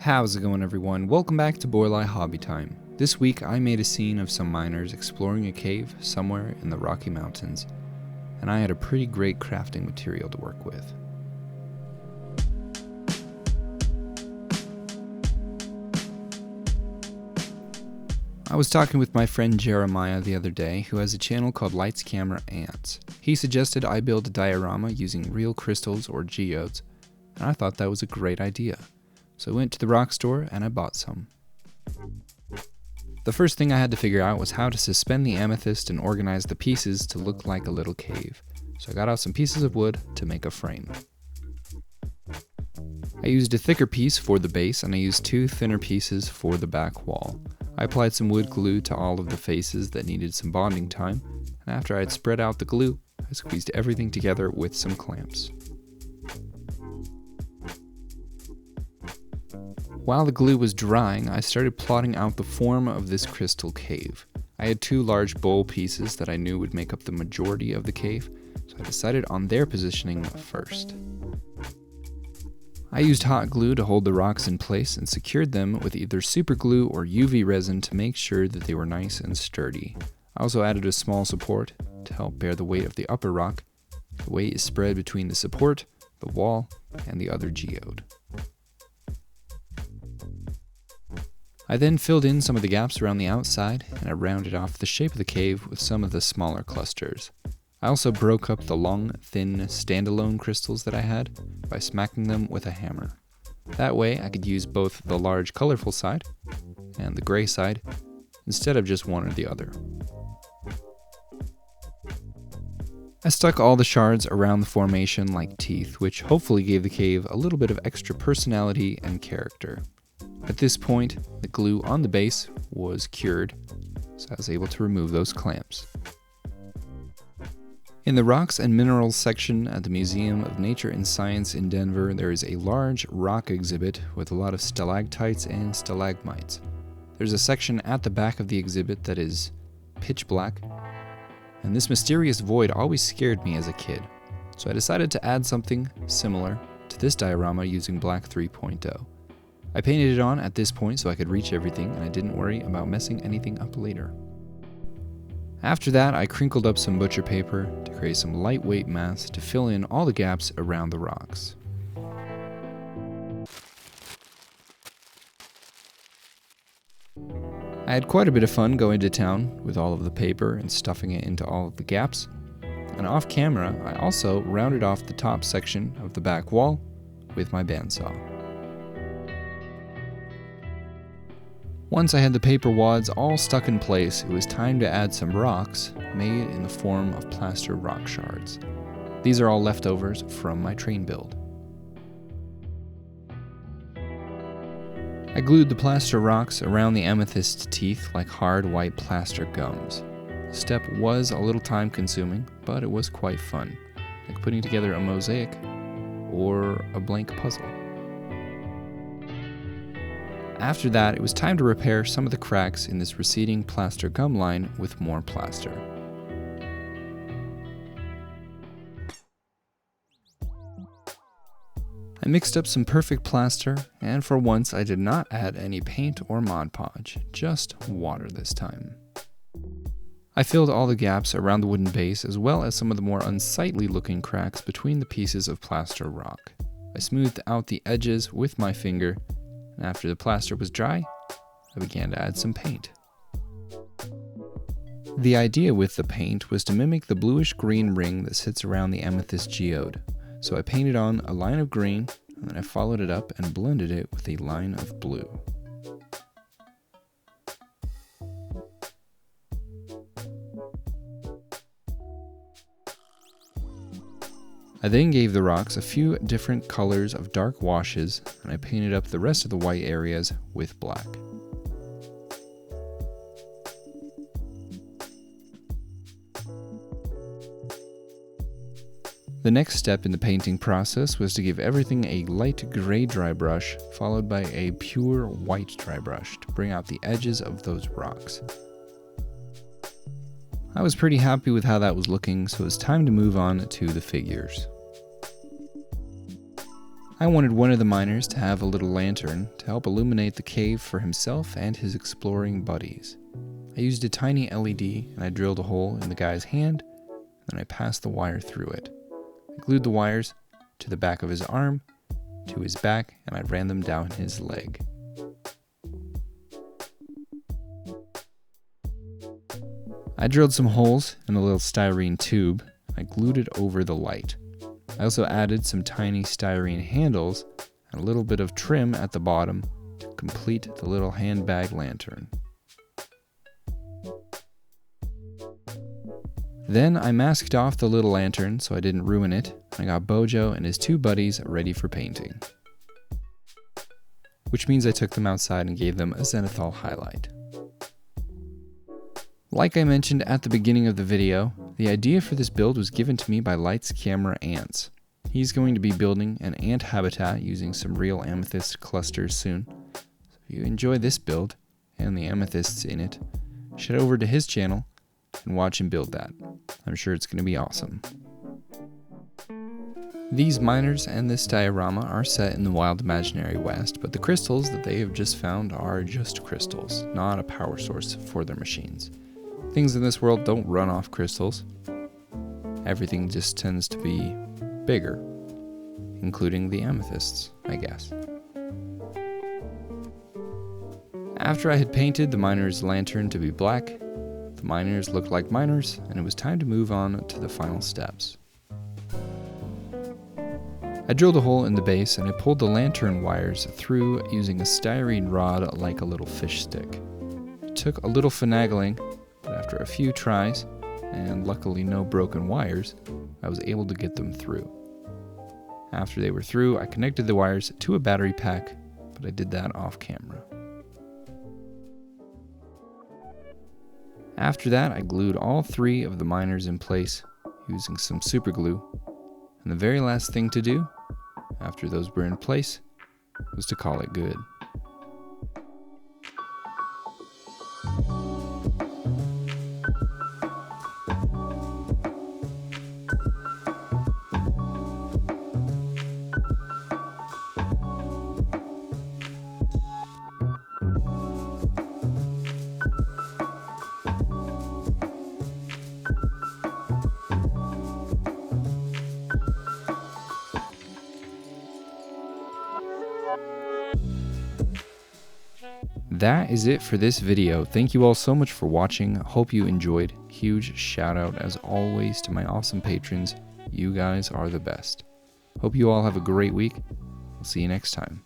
How's it going, everyone? Welcome back to Boylei Hobby Time. This week I made a scene of some miners exploring a cave somewhere in the Rocky Mountains, and I had a pretty great crafting material to work with. I was talking with my friend Jeremiah the other day, who has a channel called Lights Camera Ants. He suggested I build a diorama using real crystals or geodes, and I thought that was a great idea. So I went to the rock store and I bought some. The first thing I had to figure out was how to suspend the amethyst and organize the pieces to look like a little cave. So I got out some pieces of wood to make a frame. I used a thicker piece for the base and I used two thinner pieces for the back wall. I applied some wood glue to all of the faces that needed some bonding time, and after I had spread out the glue, I squeezed everything together with some clamps. While the glue was drying, I started plotting out the form of this crystal cave. I had two large bowl pieces that I knew would make up the majority of the cave, so I decided on their positioning first. I used hot glue to hold the rocks in place and secured them with either super glue or UV resin to make sure that they were nice and sturdy. I also added a small support to help bear the weight of the upper rock. The weight is spread between the support, the wall, and the other geode. I then filled in some of the gaps around the outside, and I rounded off the shape of the cave with some of the smaller clusters. I also broke up the long, thin, standalone crystals that I had by smacking them with a hammer. That way I could use both the large colorful side and the gray side instead of just one or the other. I stuck all the shards around the formation like teeth, which hopefully gave the cave a little bit of extra personality and character. At this point, the glue on the base was cured, so I was able to remove those clamps. In the Rocks and Minerals section at the Museum of Nature and Science in Denver, there is a large rock exhibit with a lot of stalactites and stalagmites. There's a section at the back of the exhibit that is pitch black, and this mysterious void always scared me as a kid, so I decided to add something similar to this diorama using Black 3.0. I painted it on at this point so I could reach everything and I didn't worry about messing anything up later. After that, I crinkled up some butcher paper to create some lightweight mass to fill in all the gaps around the rocks. I had quite a bit of fun going to town with all of the paper and stuffing it into all of the gaps. And off camera, I also rounded off the top section of the back wall with my bandsaw. Once I had the paper wads all stuck in place, it was time to add some rocks made in the form of plaster rock shards. These are all leftovers from my train build. I glued the plaster rocks around the amethyst teeth like hard white plaster gums. The step was a little time consuming, but it was quite fun, like putting together a mosaic or a blank puzzle. After that, it was time to repair some of the cracks in this receding plaster gum line with more plaster. I mixed up some perfect plaster, and for once I did not add any paint or Mod Podge, just water this time. I filled all the gaps around the wooden base as well as some of the more unsightly looking cracks between the pieces of plaster rock. I smoothed out the edges with my finger, and after the plaster was dry, I began to add some paint. The idea with the paint was to mimic the bluish-green ring that sits around the amethyst geode, so I painted on a line of green, and then I followed it up and blended it with a line of blue. I then gave the rocks a few different colors of dark washes, and I painted up the rest of the white areas with black. The next step in the painting process was to give everything a light gray dry brush, followed by a pure white dry brush to bring out the edges of those rocks. I was pretty happy with how that was looking, so it was time to move on to the figures. I wanted one of the miners to have a little lantern to help illuminate the cave for himself and his exploring buddies. I used a tiny LED and I drilled a hole in the guy's hand, and then I passed the wire through it. I glued the wires to the back of his arm, to his back, and I ran them down his leg. I drilled some holes in a little styrene tube. I glued it over the light. I also added some tiny styrene handles and a little bit of trim at the bottom to complete the little handbag lantern. Then I masked off the little lantern so I didn't ruin it. I got Bojo and his two buddies ready for painting. Which means I took them outside and gave them a zenithal highlight. Like I mentioned at the beginning of the video, the idea for this build was given to me by Light's camera Ants. He's going to be building an ant habitat using some real amethyst clusters soon. So if you enjoy this build and the amethysts in it, head over to his channel and watch him build that. I'm sure it's going to be awesome. These miners and this diorama are set in the wild imaginary west, but the crystals that they have just found are just crystals, not a power source for their machines. Things in this world don't run off crystals. Everything just tends to be bigger, including the amethysts, I guess. After I had painted the miner's lantern to be black, the miners looked like miners, and it was time to move on to the final steps. I drilled a hole in the base and I pulled the lantern wires through using a styrene rod like a little fish stick. It took a little finagling, but after a few tries, and luckily no broken wires, I was able to get them through. After they were through, I connected the wires to a battery pack, but I did that off camera. After that, I glued all three of the miners in place using some super glue, and the very last thing to do, after those were in place, was to call it good. That is it for this video. Thank you all so much for watching. Hope you enjoyed. Huge shout out as always to my awesome patrons. You guys are the best. Hope you all have a great week. I'll see you next time.